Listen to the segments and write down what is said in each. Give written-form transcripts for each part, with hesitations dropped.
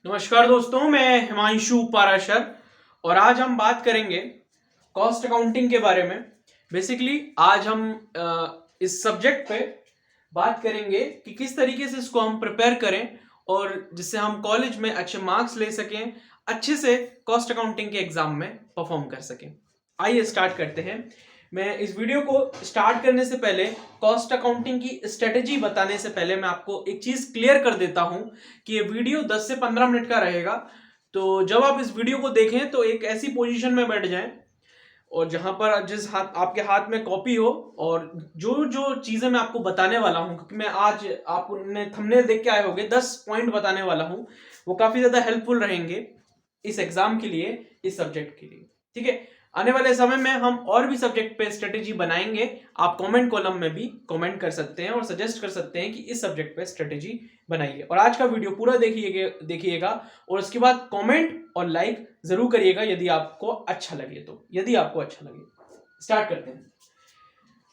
नमस्कार दोस्तों, मैं हिमांशु पाराशर और आज हम बात करेंगे कॉस्ट अकाउंटिंग के बारे में। बेसिकली आज हम इस सब्जेक्ट पे बात करेंगे कि किस तरीके से इसको हम प्रिपेयर करें और जिससे हम कॉलेज में अच्छे मार्क्स ले सकें, अच्छे से कॉस्ट अकाउंटिंग के एग्जाम में परफॉर्म कर सकें। आइए स्टार्ट करते हैं। मैं इस वीडियो को स्टार्ट करने से पहले, कॉस्ट अकाउंटिंग की स्ट्रेटेजी बताने से पहले मैं आपको एक चीज क्लियर कर देता हूं कि ये वीडियो 10 से 15 मिनट का रहेगा। तो जब आप इस वीडियो को देखें तो एक ऐसी पोजीशन में बैठ जाएं और जहां पर जिस हाथ आपके हाथ में कॉपी हो, और जो जो चीजें मैं आपको बताने वाला हूं, क्योंकि मैं आज आपने थंबनेल देख के आए होंगे 10 पॉइंट बताने वाला हूं, वो काफी ज्यादा हेल्पफुल रहेंगे इस एग्जाम के लिए, इस सब्जेक्ट के लिए। ठीक है, आने वाले समय में हम और भी सब्जेक्ट पे स्ट्रेटेजी बनाएंगे। आप कमेंट कॉलम में भी कमेंट कर सकते हैं और सजेस्ट कर सकते हैं कि इस सब्जेक्ट पे स्ट्रेटेजी बनाइए। और आज का वीडियो पूरा देखिएगा और उसके बाद कमेंट और लाइक जरूर करिएगा यदि आपको अच्छा लगे स्टार्ट करते हैं।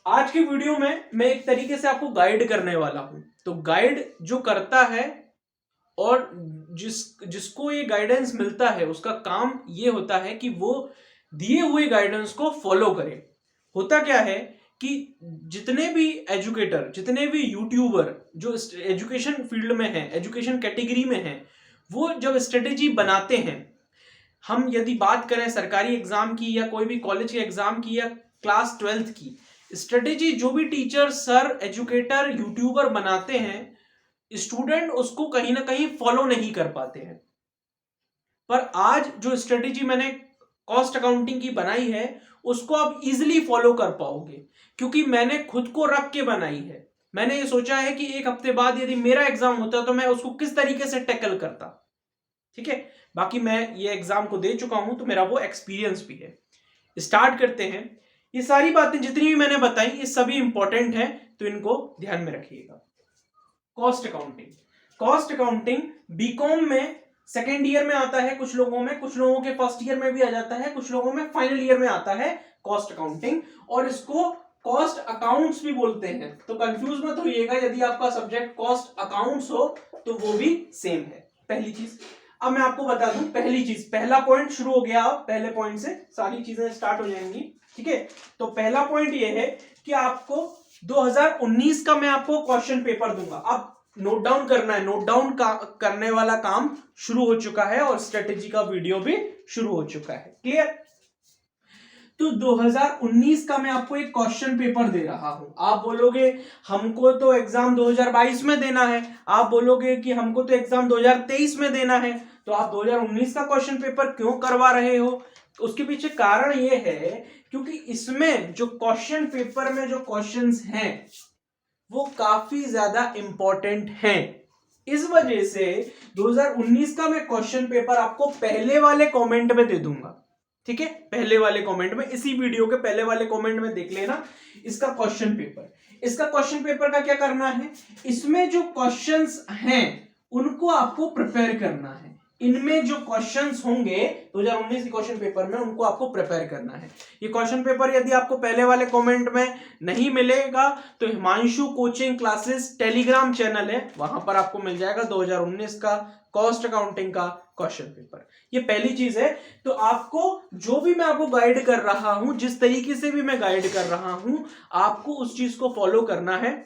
आज की वीडियो में मैं एक तरीके से आपको गाइड करने वाला हूं। तो गाइड जो करता है और जिसको ये गाइडेंस मिलता है, उसका काम ये होता है कि वो दिए हुए गाइडेंस को फॉलो करे। होता क्या है कि जितने भी एजुकेटर, जितने भी यूट्यूबर जो एजुकेशन फील्ड में है, एजुकेशन कैटेगरी में है, वो जब स्ट्रेटेजी बनाते हैं, हम यदि बात करें सरकारी एग्जाम की या कोई भी कॉलेज के एग्जाम की या क्लास 12th की स्ट्रेटेजी, जो भी टीचर, सर, एजुकेटर, यूट्यूबर बनाते हैं, स्टूडेंट उसको कहीं ना कहीं फॉलो नहीं कर पाते हैं। पर आज जो स्ट्रेटेजी मैंने कॉस्ट अकाउंटिंग की बनाई है, उसको आप इजीली फॉलो कर पाओगे, क्योंकि मैंने खुद को रख के बनाई है। मैंने ये सोचा है कि एक हफ्ते बाद यदि मेरा एग्जाम होता तो मैं उसको किस तरीके से टैकल करता। ठीक है, बाकी मैं ये एग्जाम को दे चुका हूं तो मेरा वो एक्सपीरियंस भी है। स्टार्ट करते हैं। ये सारी बातें जितनी भी मैंने बताई, ये सभी इंपॉर्टेंट है, तो इनको ध्यान में रखिएगा। कॉस्ट अकाउंटिंग बीकॉम में सेकेंड ईयर में आता है, कुछ लोगों के फर्स्ट ईयर में भी आ जाता है, कुछ लोगों में फाइनल ईयर में आता है कॉस्ट अकाउंटिंग, और इसको कॉस्ट अकाउंट्स भी बोलते हैं। तो कंफ्यूज मत होइएगा, यदि आपका सब्जेक्ट कॉस्ट अकाउंट्स हो तो वो भी सेम है। पहली चीज अब मैं आपको बता दूं, पहला पॉइंट शुरू हो गया। पहले पॉइंट से सारी चीजें स्टार्ट हो जाएंगी। ठीक है, तो पहला पॉइंट ये है कि आपको 2019 का मैं आपको क्वेश्चन पेपर दूंगा। अब नोट डाउन करना है, करने वाला काम शुरू हो चुका है और स्ट्रेटेजी का वीडियो भी शुरू हो चुका है। क्लियर? तो 2019 का मैं आपको एक क्वेश्चन पेपर दे रहा हूं। आप बोलोगे हमको तो एग्जाम 2022 में देना है, आप बोलोगे कि हमको तो एग्जाम 2023 में देना है, तो आप 2019 का क्वेश्चन पेपर क्यों करवा रहे हो? उसके पीछे कारण ये है क्योंकि इसमें जो क्वेश्चन पेपर में जो क्वेश्चंस हैं वो काफी ज्यादा इंपॉर्टेंट हैं। इस वजह से 2019 का मैं क्वेश्चन पेपर आपको पहले वाले कमेंट में दे दूंगा। ठीक है, पहले वाले कमेंट में, इसी वीडियो के पहले वाले कमेंट में देख लेना इसका क्वेश्चन पेपर का क्या करना है। इसमें जो क्वेश्चंस हैं उनको आपको प्रिपेयर करना है। इनमें जो क्वेश्चंस होंगे 2019 के क्वेश्चन पेपर में, उनको आपको प्रिपेयर करना है। ये क्वेश्चन पेपर यदि आपको पहले वाले कमेंट में नहीं मिलेगा तो Himanshu coaching classes Telegram channel है, वहां पर आपको मिल जाएगा 2019 का कॉस्ट अकाउंटिंग का क्वेश्चन पेपर। ये पहली चीज है। तो आपको जो भी मैं आपको गाइड कर रहा हूं, जिस तरीके से भी मैं गाइड कर रहा हूं, आपको उस चीज को फॉलो करना है।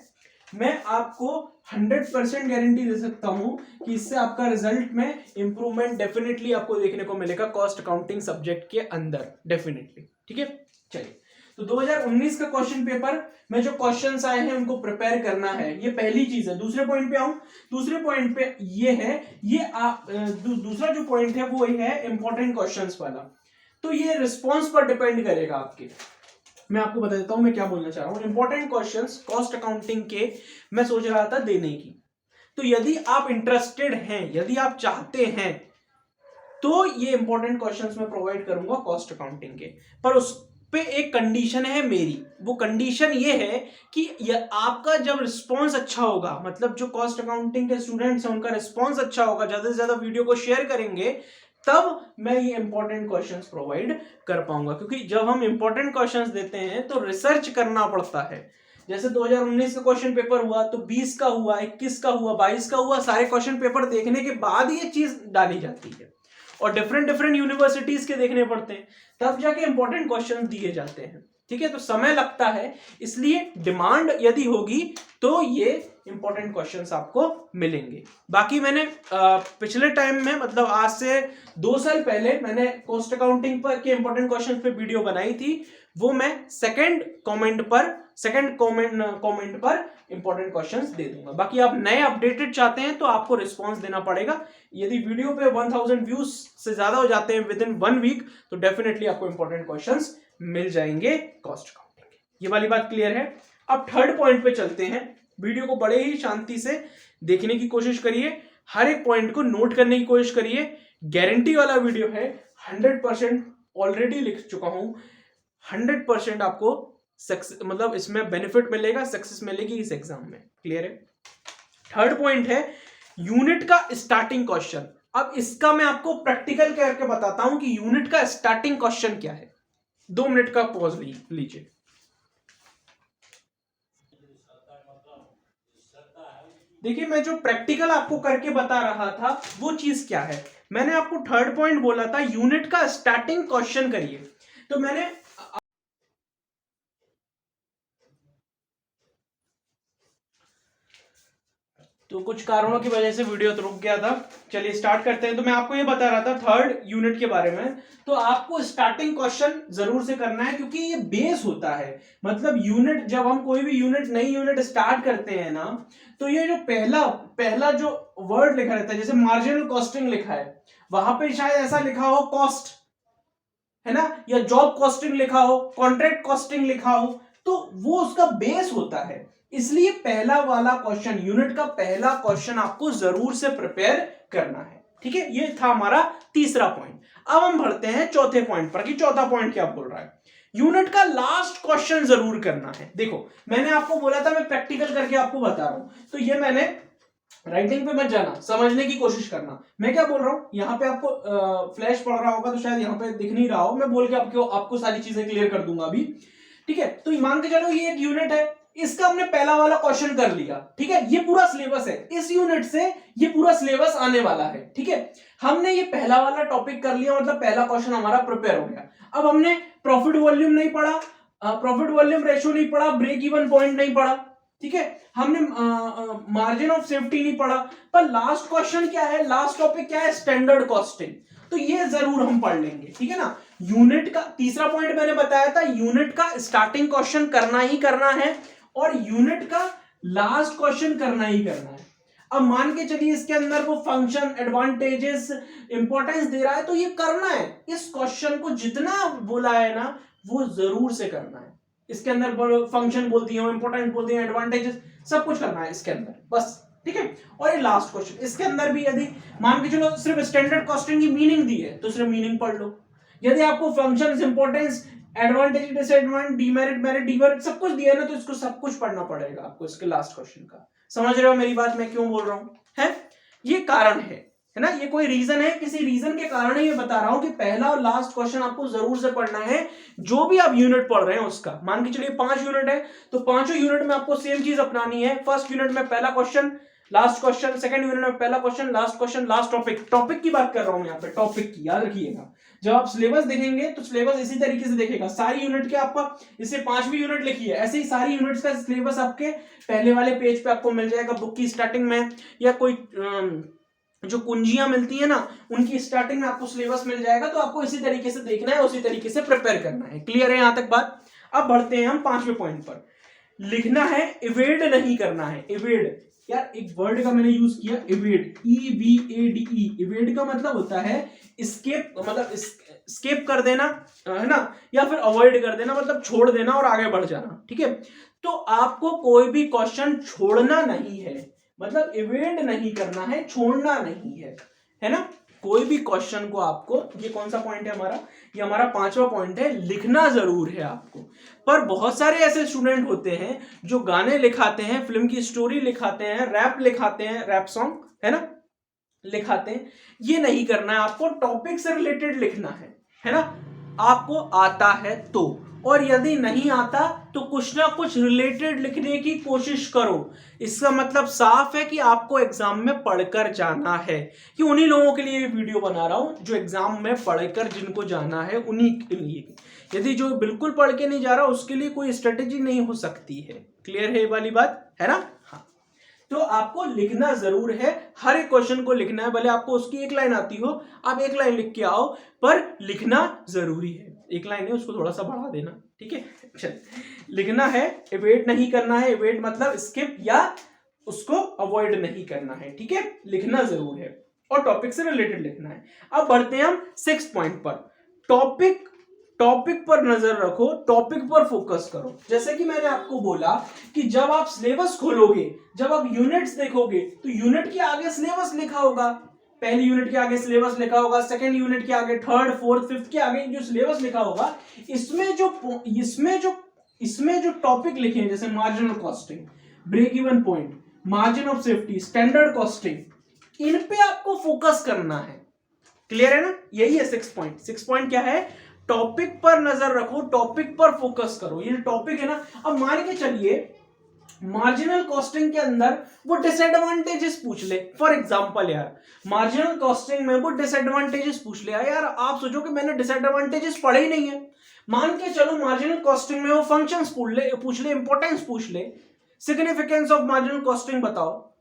मैं आपको 100% गारंटी दे सकता हूं कि इससे आपका रिजल्ट में इंप्रूवमेंट डेफिनेटली आपको देखने को मिलेगा कॉस्ट अकाउंटिंग सब्जेक्ट के अंदर, डेफिनेटली। ठीक है, चलिए, तो 2019 का क्वेश्चन पेपर में जो क्वेश्चंस आए हैं उनको प्रिपेयर करना है, ये पहली चीज है। दूसरे पॉइंट पे आऊं, दूसरे पॉइंट पे ये है, दूसरा जो पॉइंट है वो ये है इंपॉर्टेंट क्वेश्चंस वाला। तो ये रिस्पॉन्स पर डिपेंड करेगा आपके। मैं आपको बता देता हूं मैं क्या बोलना चाह रहा हूं। इंपॉर्टेंट क्वेश्चंस कॉस्ट अकाउंटिंग के मैं सोच रहा था देने की। तो यदि आप इंटरेस्टेड हैं, यदि आप चाहते हैं, तो ये इंपॉर्टेंट क्वेश्चंस मैं प्रोवाइड करूंगा कॉस्ट अकाउंटिंग के। पर उस पे एक कंडीशन है मेरी। वो कंडीशन ये है कि आपका जब रिस्पॉन्स अच्छा होगा, मतलब जो कॉस्ट अकाउंटिंग के स्टूडेंट्स हैं उनका रिस्पॉन्स अच्छा होगा, ज्यादा से ज्यादा वीडियो को शेयर करेंगे, तब मैं ये इंपॉर्टेंट क्वेश्चंस प्रोवाइड कर पाऊंगा। क्योंकि जब हम इंपॉर्टेंट क्वेश्चंस देते हैं तो रिसर्च करना पड़ता है। जैसे 2019 का क्वेश्चन पेपर हुआ तो 20 का हुआ, 21 का हुआ, 22 का हुआ, सारे क्वेश्चन पेपर देखने के बाद ये चीज डाली जाती है और डिफरेंट डिफरेंट यूनिवर्सिटीज के देखने पड़ते हैं, तब जाके इंपॉर्टेंट क्वेश्चन दिए जाते हैं। ठीक है, तो समय लगता है, इसलिए डिमांड यदि होगी तो ये इंपॉर्टेंट क्वेश्चंस आपको मिलेंगे। बाकी मैंने पिछले टाइम में मतलब आज से 2 साल पहले मैंने कॉस्ट अकाउंटिंग पर के इंपॉर्टेंट क्वेश्चंस पे वीडियो बनाई थी, वो मैं सेकंड कमेंट पर इंपॉर्टेंट क्वेश्चंस दे दूंगा। बाकी आप नए अपडेटेड चाहते हैं तो आपको रिस्पांस देना पड़ेगा। यदि वीडियो पे 1000 व्यूज से ज्यादा हो जाते हैं विद इन 1 वीक तो डेफिनेटली आपको इंपॉर्टेंट क्वेश्चंस मिल जाएंगे कॉस्ट अकाउंटिंग। ये वाली बात क्लियर है। अब थर्ड पॉइंट पे चलते हैं। वीडियो को बड़े ही शांति से देखने की कोशिश करिए, हर एक पॉइंट को नोट करने की कोशिश करिए। गारंटी वाला वीडियो है, 100% ऑलरेडी लिख चुका हूं, 100% आपको सक्सेस मतलब इसमें बेनिफिट मिलेगा, सक्सेस मिलेगी इस एग्जाम में। क्लियर है। थर्ड पॉइंट है यूनिट का स्टार्टिंग क्वेश्चन। अब इसका मैं आपको प्रैक्टिकल करके बताता हूं कि यूनिट का स्टार्टिंग क्वेश्चन क्या है। 2 मिनट का पॉज लीजिए। देखिए, मैं जो प्रैक्टिकल आपको करके बता रहा था वो चीज क्या है। मैंने आपको थर्ड पॉइंट बोला था यूनिट का स्टार्टिंग क्वेश्चन करिए, तो मैंने तो कुछ कारणों की वजह से वीडियो तो रुक गया था। चलिए स्टार्ट करते हैं। तो मैं आपको ये बता रहा था थर्ड यूनिट के बारे में, तो आपको स्टार्टिंग क्वेश्चन जरूर से करना है क्योंकि ये बेस होता है। मतलब यूनिट, जब हम कोई भी यूनिट नई यूनिट स्टार्ट करते हैं ना, तो ये जो पहला जो वर्ड लिखा रहता है, जैसे मार्जिनल कॉस्टिंग लिखा है, वहां पे शायद ऐसा लिखा हो कॉस्ट, है ना, या जॉब कॉस्टिंग लिखा हो, कॉन्ट्रैक्ट कॉस्टिंग लिखा हो, तो वो उसका बेस होता है। इसलिए पहला वाला क्वेश्चन, यूनिट का पहला क्वेश्चन आपको जरूर से प्रिपेयर करना है। ठीक है, ये था हमारा तीसरा पॉइंट। अब हम बढ़ते हैं चौथे पॉइंट पर कि चौथा पॉइंट क्या बोल रहा है। यूनिट का लास्ट क्वेश्चन जरूर करना है। देखो, मैंने आपको बोला था मैं प्रैक्टिकल करके आपको बता रहा हूं, तो ये मैंने राइटिंग पे मत जाना, समझने की कोशिश करना। मैं क्या बोल रहा हूं, यहाँ पे आपको फ्लैश पड़ रहा होगा तो शायद यहाँ पे दिख नहीं रहा हो, मैं बोल के आपको सारी चीजें क्लियर कर दूंगा अभी। ठीक है, तो मान के चलो ये एक यूनिट है, इसका हमने पहला वाला क्वेश्चन कर लिया। ठीक है, ये पूरा सिलेबस है, इस यूनिट से ये पूरा सिलेबस आने वाला है। ठीक है, हमने ये पहला वाला टॉपिक कर लिया, मतलब पहला क्वेश्चन हमारा प्रिपेयर हो गया। अब हमने प्रॉफिट वॉल्यूम नहीं पढ़ा, प्रॉफिट वॉल्यूम रेशियो नहीं पढ़ा, ब्रेक इवन पॉइंट नहीं पढ़ा। ठीक है, हमने मार्जिन ऑफ सेफ्टी नहीं पढ़ा, पर लास्ट क्वेश्चन क्या है, लास्ट टॉपिक क्या है, स्टैंडर्ड कॉस्टिंग, तो ये जरूर हम पढ़ लेंगे। ठीक है ना। यूनिट का तीसरा पॉइंट मैंने बताया था, यूनिट का स्टार्टिंग क्वेश्चन करना ही करना है और यूनिट का लास्ट क्वेश्चन करना ही करना है। अब मान के चलिए इसके अंदर वो फंक्शन, एडवांटेजेस, इंपॉर्टेंस दे रहा है, तो ये करना है। इस क्वेश्चन को जितना बोला है ना वो जरूर से करना है। इसके अंदर फंक्शन बोल दिए हो, इंपॉर्टेंट बोल दिए, एडवांटेजेस, सब कुछ करना है इसके अंदर बस। ठीक है, और ये लास्ट क्वेश्चन, इसके अंदर भी यदि मान के चलो सिर्फ स्टैंडर्ड कॉस्टिंग की मीनिंग दी है तो सिर्फ मीनिंग पढ़ लो। यदि आपको functions, importance, advantage, disadvantage, demerit, merit, demerit सब कुछ दिया है ना, तो इसको सब कुछ पढ़ना पड़ेगा आपको इसके लास्ट क्वेश्चन का। समझ रहे हो मेरी बात, मैं क्यों बोल रहा हूं? है ये कारण है ना, ये कोई रीजन है, किसी रीजन के कारण ये बता रहा हूं कि पहला और लास्ट क्वेश्चन आपको जरूर से पढ़ना है। जो भी आप यूनिट पढ़ रहे हैं उसका, मान के चलिए 5 यूनिट है तो पांचों यूनिट में आपको सेम चीज अपनानी है। फर्स्ट यूनिट में पहला question, last question, second unit में पहला क्वेश्चन, लास्ट टॉपिक की बात कर रहा हूं मैं यहाँ पे, टॉपिक की, याद रखिएगा। जब आप सिलेबस देखेंगे तो सिलेबस इसी तरीके से देखेगा, सारी यूनिट के आपका, इसे 5वीं यूनिट लिखी है, ऐसे ही सारी यूनिट्स का सिलेबस आपके पहले वाले पेज पे आपको मिल जाएगा, बुक की स्टार्टिंग में, या कोई जो कुंजियां मिलती है ना उनकी स्टार्टिंग में आपको सिलेबस मिल जाएगा। तो आपको इसी तरीके से देखना है, उसी तरीके से प्रिपेयर करना है। क्लियर है यहां तक बात? अब बढ़ते हैं हम 5वें पॉइंट पर। लिखना है, इवेड नहीं करना है। इवेड, यार एक वर्ड का मैंने यूज किया, इवेड, EVADE। इवेड का मतलब होता है स्केप, मतलब स्केप कर देना, है ना, या फिर अवॉइड कर देना, मतलब छोड़ देना और आगे बढ़ जाना। ठीक है, तो आपको कोई भी क्वेश्चन छोड़ना नहीं है, मतलब इवेड नहीं करना है, छोड़ना नहीं है ना। कोई भी क्वेश्चन को आपको, ये कौन सा पॉइंट है हमारा, ये हमारा 5वां पॉइंट है, लिखना जरूर है आपको। पर बहुत सारे ऐसे स्टूडेंट होते हैं जो गाने लिखाते हैं, फिल्म की स्टोरी लिखाते हैं, रैप लिखाते हैं, रैप सॉन्ग, है ना, लिखाते हैं। ये नहीं करना है आपको, टॉपिक से रिलेटेड लिखना है ना। आपको आता है तो और यदि नहीं आता तो कुछ ना कुछ रिलेटेड लिखने की कोशिश करो। इसका मतलब साफ है कि आपको एग्जाम में पढ़कर जाना है। कि उन्हीं लोगों के लिए वीडियो बना रहा हूं जो एग्जाम में पढ़कर जिनको जाना है, उन्हीं के लिए। यदि जो बिल्कुल पढ़ के नहीं जा रहा उसके लिए कोई स्ट्रेटेजी नहीं हो सकती है। क्लियर है ये वाली बात, है ना? हाँ, तो आपको लिखना जरूर है, हर एक क्वेश्चन को लिखना है। भले आपको उसकी एक लाइन आती हो, आप एक लाइन लिख के आओ, पर लिखना जरूरी है। एक लाइन है, उसको थोड़ा सा बढ़ा देना, ठीक है? चल, लिखना है, एवेट नहीं करना है। एवेट मतलब स्किप या उसको अवॉइड नहीं करना है, ठीक है? लिखना जरूर है और टॉपिक से रिलेटेड लिखना है। अब बढ़ते हैं हम 6 पॉइंट पर। टॉपिक पर नजर रखो, टॉपिक पर फोकस करो। जैसे कि मैंने आपको बोला कि जब आप सिलेबस खोलोगे, जब आप यूनिट्स देखोगे, तो यूनिट के आगे सिलेबस लिखा होगा। पहली यूनिट के आगे सिलेबस लिखा होगा, सेकंड यूनिट के आगे, थर्ड, फोर्थ, फिफ्थ के आगे जो सिलेबस लिखा होगा, इसमें जो टॉपिक लिखे हैं, जैसे marginal costing, break even point, margin of safety, standard costing, इन पे आपको फोकस करना है। क्लियर है ना? यही है 6 पॉइंट। 6 पॉइंट क्या है? टॉपिक पर नजर रखो, टॉपिक पर फोकस करो। ये टॉपिक है ना, अब मान के चलिए मार्जिनल कॉस्टिंग के अंदर वो डिसएडवांटेजेस पूछ ले। फॉर एग्जांपल यार, मार्जिनल कॉस्टिंग में वो डिसएडवांटेजेस पूछ ले। यार आप सोचो कि मैंने डिसएडवांटेजेस पढ़े ही नहीं है। मान के चलो मार्जिनल कॉस्टिंग में वो फंक्शंस पूछ ले, इंपॉर्टेंस पूछ ले, सिग्निफिकेंस ऑफ मार्जिनल कॉस्टिंग बताओ।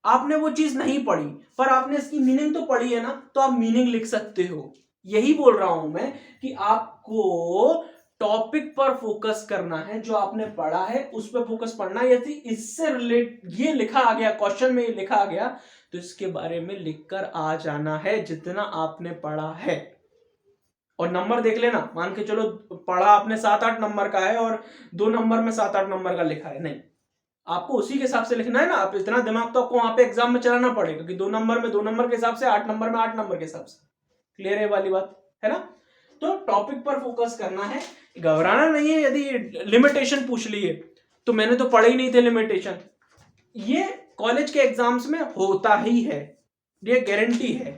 आपने वो चीज नहीं पढ़ी, पर आपने इसकी मीनिंग तो पढ़ी है ना, तो आप मीनिंग लिख सकते हो। यही बोल रहा हूं मैं कि आपको टॉपिक पर फोकस करना है, जो आपने पढ़ा है उस पर फोकस पढ़ना है। यदि इससे रिलेट ये लिखा आ गया, क्वेश्चन में ये लिखा आ गया, तो इसके बारे में लिखकर आ जाना है जितना आपने पढ़ा है। और नंबर देख लेना, मान के चलो पढ़ा आपने 7-8 नंबर का है और 2 नंबर में 7-8 नंबर का लिखा है, नहीं, आपको उसी के हिसाब से लिखना है ना। आप इतना दिमाग तो आपको वहां पे एग्जाम में चलाना पड़ेगा कि 2 नंबर में 2 नंबर के हिसाब से, 8 नंबर में 8 नंबर के हिसाब से। क्लियर है वाली बात, है ना? तो टॉपिक पर फोकस करना है, घबराना नहीं है। यदि लिमिटेशन पूछ लिए तो मैंने तो पढ़े ही नहीं थे लिमिटेशन, ये कॉलेज के एग्जाम्स में होता ही है, ये गारंटी है।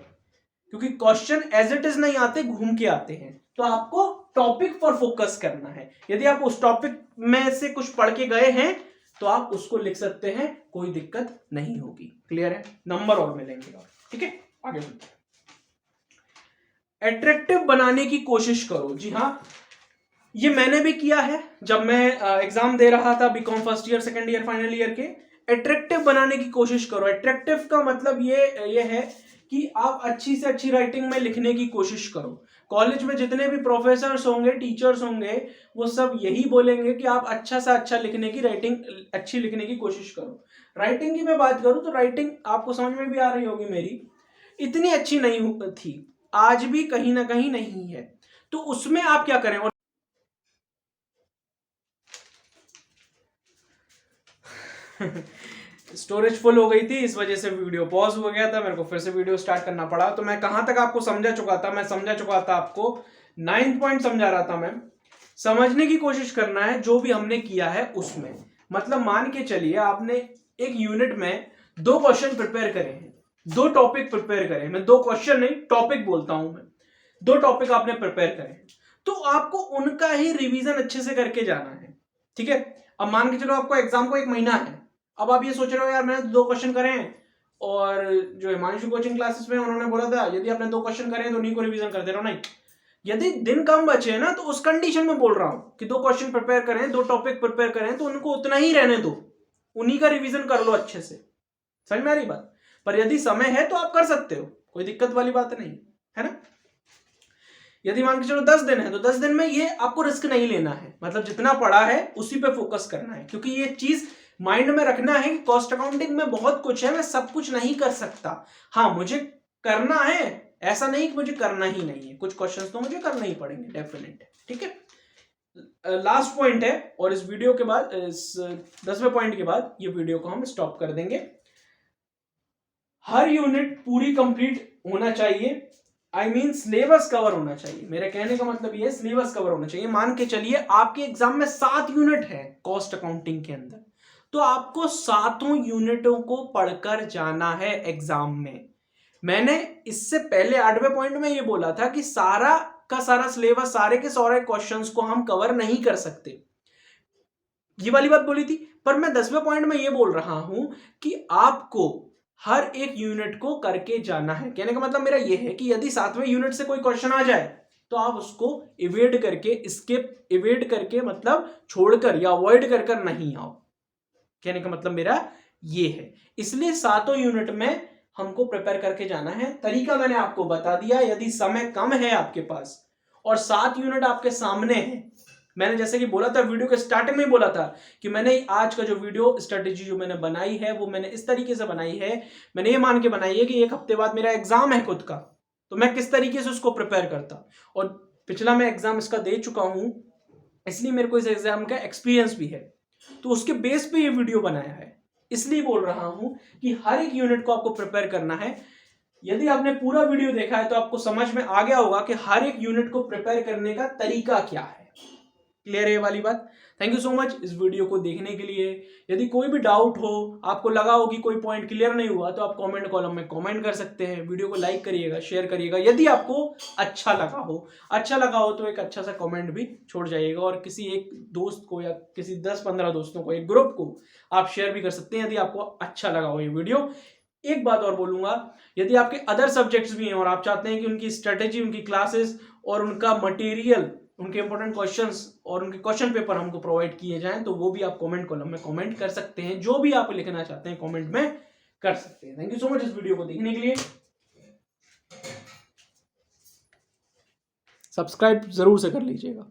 क्योंकि क्वेश्चन एज इट इज नहीं आते, घूम के आते हैं। तो आपको टॉपिक पर फोकस करना है। यदि आप उस टॉपिक में से कुछ पढ़ के गए हैं तो आप उसको लिख सकते हैं, कोई दिक्कत नहीं होगी। क्लियर है? नंबर और मिलेंगे, ठीक है? आगे बढ़ते हैं। एट्रैक्टिव बनाने की कोशिश करो। जी हाँ, ये मैंने भी किया है जब मैं एग्जाम दे रहा था BCom first year, second year, final year के। एट्रैक्टिव बनाने की कोशिश करो। एट्रैक्टिव का मतलब ये है कि आप अच्छी से अच्छी राइटिंग में लिखने की कोशिश करो। कॉलेज में जितने भी प्रोफेसर्स होंगे, टीचर्स होंगे, वो सब यही बोलेंगे कि आप अच्छा से अच्छा लिखने की, राइटिंग अच्छी लिखने की कोशिश करो। राइटिंग की मैं बात करूं तो राइटिंग आपको समझ में भी आ रही होगी, मेरी इतनी अच्छी नहीं थी, आज भी कहीं ना कहीं नहीं है। तो उसमें आप क्या करें? और स्टोरेज फुल हो गई थी, इस वजह से वीडियो पॉज हो गया था, मेरे को फिर से वीडियो स्टार्ट करना पड़ा। तो मैं कहां तक आपको समझा चुका था? मैं समझा चुका था आपको 9 पॉइंट समझा रहा था मैं। समझने की कोशिश करना है जो भी हमने किया है उसमें। मतलब मान के चलिए आपने एक यूनिट में 2 क्वेश्चन प्रिपेयर करे हैं, 2 टॉपिक प्रिपेयर करे। मैं 2 क्वेश्चन नहीं, टॉपिक बोलता हूं मैं। 2 टॉपिक आपने प्रिपेयर करे हैं, तो आपको उनका ही रिवीजन अच्छे से करके जाना है, ठीक है? अब मान के चलो आपको एग्जाम को 1 महीना है। अब आप ये सोच रहे हो यार मैंने 2 क्वेश्चन करे हैं, और जो हिमांशु कोचिंग क्लासेस में उन्होंने बोला था यदि आपने 2 क्वेश्चन करे हैं तो उन्हीं को रिवीजन करते रहो। नहीं, यदि दिन कम बचे ना, तो उस कंडीशन में बोल रहा हूं कि 2 क्वेश्चन प्रिपेयर करें, 2 टॉपिक प्रिपेयर करें, तो उनको उतना ही रहने दो, उन्हीं का रिवीजन कर लो अच्छे से। समझ में आ रही बात? पर यदि समय है तो आप कर सकते हो, कोई दिक्कत वाली बात नहीं है ना। यदि मान के चलो 10 दिन है, तो 10 दिन में ये आपको रिस्क नहीं लेना है। मतलब जितना पढ़ा है उसी पे फोकस करना है, क्योंकि ये चीज माइंड में रखना है कि कॉस्ट अकाउंटिंग में बहुत कुछ है, मैं सब कुछ नहीं कर सकता। हाँ, मुझे करना है, ऐसा नहीं कि मुझे करना ही नहीं है, कुछ क्वेश्चंस तो मुझे करना ही पड़ेंगे, डेफिनेट, ठीक है? लास्ट पॉइंट है, और इस वीडियो के बाद, इस 10वें पॉइंट के बाद ये वीडियो को हम स्टॉप कर देंगे। हर यूनिट पूरी कंप्लीट होना चाहिए, आई मीन सिलेबस कवर होना चाहिए। मेरे कहने का मतलब ये, सिलेबस कवर होना चाहिए। मान के चलिए आपके एग्जाम में 7 यूनिट है कॉस्ट अकाउंटिंग के अंदर, तो आपको 7 यूनिटों को पढ़कर जाना है एग्जाम में। मैंने इससे पहले 8वें पॉइंट में ये बोला था कि सारा का सारा सिलेबस, सारे के सारे क्वेश्चंस को हम कवर नहीं कर सकते, ये वाली बात बोली थी। पर मैं 10वें पॉइंट में ये बोल रहा हूं कि आपको हर एक यूनिट को करके जाना है। कहने का मतलब मेरा ये है कि यदि 7वें यूनिट से कोई क्वेश्चन आ जाए तो आप उसको इवेड करके, इवेड करके मतलब छोड़कर या अवॉइड कर कर नहीं आओ। कहने का मतलब मेरा ये है। इसलिए 7 यूनिट में हमको प्रिपेयर करके जाना है। तरीका मैंने आपको बता दिया। यदि समय कम है आपके पास और 7 यूनिट आपके सामने है, मैंने जैसे कि बोला था, वीडियो के स्टार्टिंग में बोला था कि मैंने आज का जो वीडियो स्ट्रेटेजी जो मैंने बनाई है वो मैंने इस तरीके से बनाई है, मैंने ये मान के बनाई है कि 1 हफ्ते बाद मेरा एग्जाम है खुद का, तो मैं किस तरीके से उसको प्रिपेयर करता। और पिछला मैं एग्जाम इसका दे चुका हूं, इसलिए मेरे को इस एग्जाम का एक्सपीरियंस भी है, तो उसके बेस पे ये वीडियो बनाया है। इसलिए बोल रहा हूं कि हर एक यूनिट को आपको प्रिपेयर करना है। यदि आपने पूरा वीडियो देखा है तो आपको समझ में आ गया होगा कि हर एक यूनिट को प्रिपेयर करने का तरीका क्या है। क्लियर है ये वाली बात? थैंक यू सो मच इस वीडियो को देखने के लिए। यदि कोई भी डाउट हो, आपको लगा हो कि कोई पॉइंट क्लियर नहीं हुआ, तो आप कमेंट कॉलम में कमेंट कर सकते हैं। वीडियो को लाइक करिएगा, शेयर करिएगा। यदि आपको अच्छा लगा हो तो एक अच्छा सा कमेंट भी छोड़ जाइएगा, और किसी एक दोस्त को या किसी 10-15 दोस्तों को, एक ग्रुप को आप शेयर भी कर सकते हैं यदि आपको अच्छा लगा हो ये वीडियो। एक बात और बोलूंगा, यदि आपके अदर सब्जेक्ट्स भी हैं और आप चाहते हैं कि उनकी स्ट्रेटेजी, उनकी क्लासेस और उनका मटेरियल, उनके इंपॉर्टेंट क्वेश्चंस और उनके क्वेश्चन पेपर हमको प्रोवाइड किए जाएं, तो वो भी आप कमेंट कॉलम में कमेंट कर सकते हैं। जो भी आप लिखना चाहते हैं कमेंट में कर सकते हैं। थैंक यू सो मच इस वीडियो को देखने के लिए। सब्सक्राइब जरूर से कर लीजिएगा।